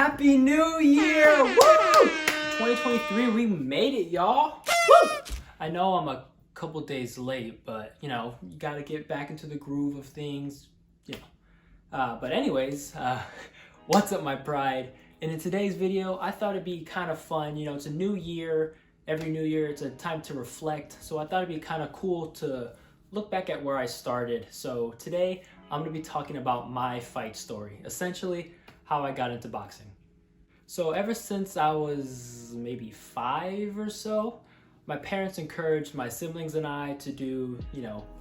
Happy New Year! Woo! 2023, we made it, y'all. Woo! I know I'm a couple days late, but you gotta get back into the groove of things, But anyways, what's up, my pride? And in today's video, I thought it'd be kind of fun. It's a new year. Every new year, it's a time to reflect. So I thought it'd be kind of cool to look back at where I started. So today, I'm gonna be talking about my fight story. Essentially, how I got into boxing. So ever since I was maybe 5 or so, my parents encouraged my siblings and I to do,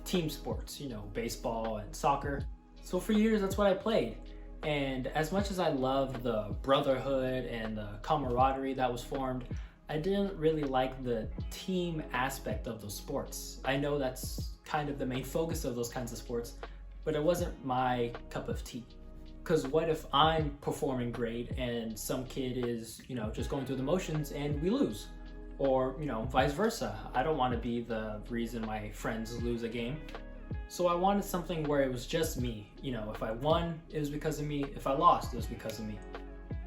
team sports, baseball and soccer. So for years, that's what I played. And as much as I loved the brotherhood and the camaraderie that was formed, I didn't really like the team aspect of those sports. I know that's kind of the main focus of those kinds of sports, but it wasn't my cup of tea. Because what if I'm performing great and some kid is, just going through the motions and we lose? Or, vice versa. I don't want to be the reason my friends lose a game. So I wanted something where it was just me. If I won, it was because of me. If I lost, it was because of me.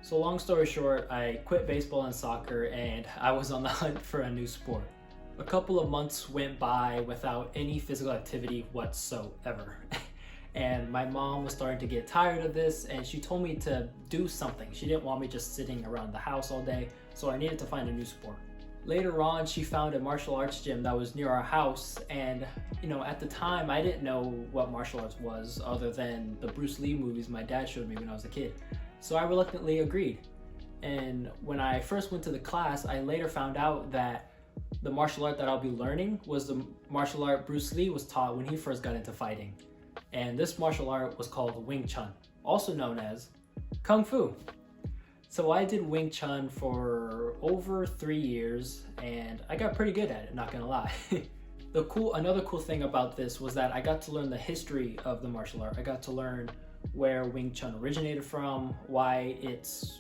So long story short, I quit baseball and soccer and I was on the hunt for a new sport. A couple of months went by without any physical activity whatsoever. And my mom was starting to get tired of this and she told me to do something. She didn't want me just sitting around the house all day, so I needed to find a new sport. Later on, she found a martial arts gym that was near our house, and at the time I didn't know what martial arts was other than the Bruce Lee movies my dad showed me when I was a kid. So I reluctantly agreed. And when I first went to the class, I later found out that the martial art that I'll be learning was the martial art Bruce Lee was taught when he first got into fighting. And this martial art was called Wing Chun, also known as Kung Fu. So I did Wing Chun for over 3 years and I got pretty good at it, not gonna lie. Another cool thing about this was that I got to learn the history of the martial art. I got to learn where Wing Chun originated from, why it's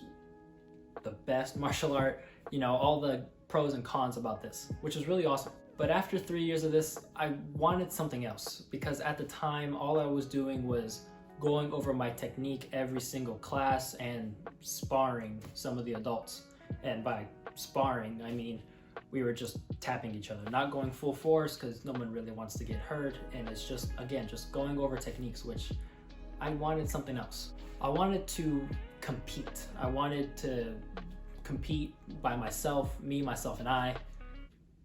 the best martial art, all the pros and cons about this, which is really awesome. But after 3 years of this, I wanted something else because at the time, all I was doing was going over my technique every single class and sparring some of the adults. And by sparring, I mean we were just tapping each other, not going full force because no one really wants to get hurt. And it's just, again, just going over techniques, which I wanted something else. I wanted to compete. I wanted to compete by myself, me, myself, and I,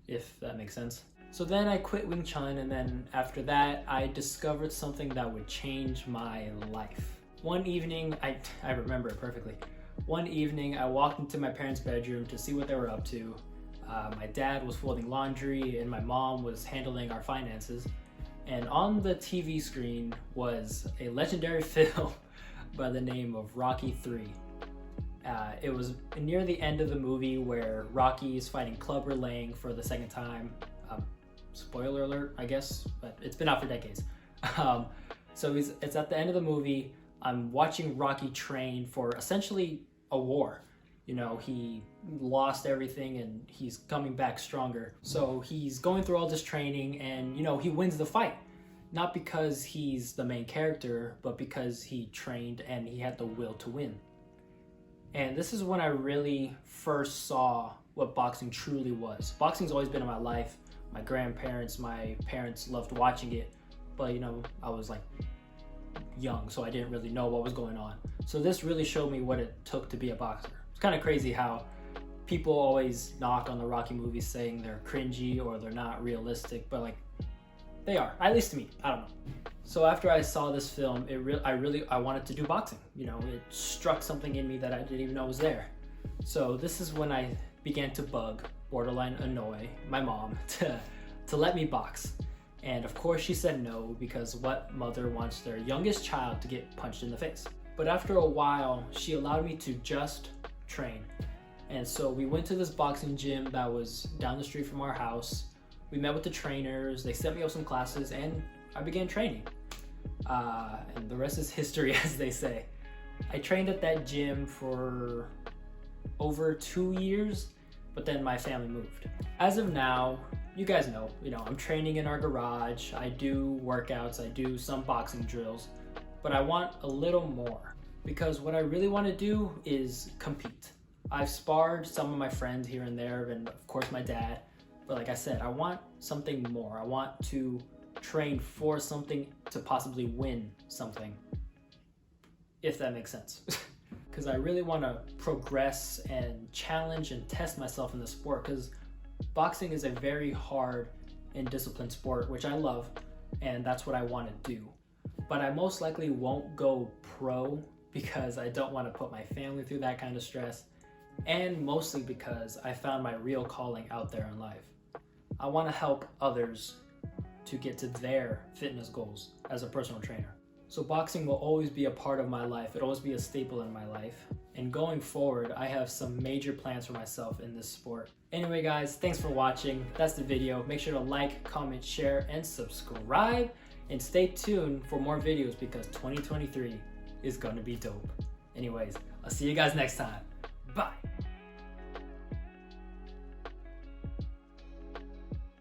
if that makes sense. So then I quit Wing Chun, and then after that, I discovered something that would change my life. One evening, I remember it perfectly. One evening, I walked into my parents' bedroom to see what they were up to. My dad was folding laundry, and my mom was handling our finances. And on the TV screen was a legendary film by the name of Rocky III. It was near the end of the movie where Rocky is fighting Clubber Lang for the second time. Spoiler alert, I guess, but it's been out for decades. So it's at the end of the movie. I'm watching Rocky train for essentially a war. He lost everything and he's coming back stronger. So he's going through all this training and, he wins the fight. Not because he's the main character, but because he trained and he had the will to win. And this is when I really first saw what boxing truly was. Boxing's always been in my life. My grandparents, my parents loved watching it, but I was like young, so I didn't really know what was going on. So this really showed me what it took to be a boxer. It's kind of crazy how people always knock on the Rocky movies saying they're cringy or they're not realistic, but they are, at least to me. I don't know. So after I saw this film, I wanted to do boxing. It struck something in me that I didn't even know was there. So this is when I began to bug, borderline annoy, my mom to let me box. And of course she said no, because what mother wants their youngest child to get punched in the face? But after a while, she allowed me to just train. And so we went to this boxing gym that was down the street from our house. We met with the trainers, they set me up some classes, and I began training. And the rest is history, as they say. I trained at that gym for over 2 years, but then my family moved. As of now, you guys know, I'm training in our garage. I do workouts, I do some boxing drills, but I want a little more. because what I really want to do is compete. I've sparred some of my friends here and there, and of course my dad, but like I said, I want something more. I want to train for something to possibly win something, if that makes sense. Because I really want to progress and challenge and test myself in the sport, because boxing is a very hard and disciplined sport, which I love, and that's what I want to do. But I most likely won't go pro because I don't want to put my family through that kind of stress, and mostly because I found my real calling out there in life. I want to help others to get to their fitness goals as a personal trainer. So boxing will always be a part of my life. It'll always be a staple in my life. And going forward, I have some major plans for myself in this sport. Anyway guys, thanks for watching. That's the video. Make sure to like, comment, share, and subscribe. And stay tuned for more videos because 2023 is gonna be dope. Anyways, I'll see you guys next time. Bye.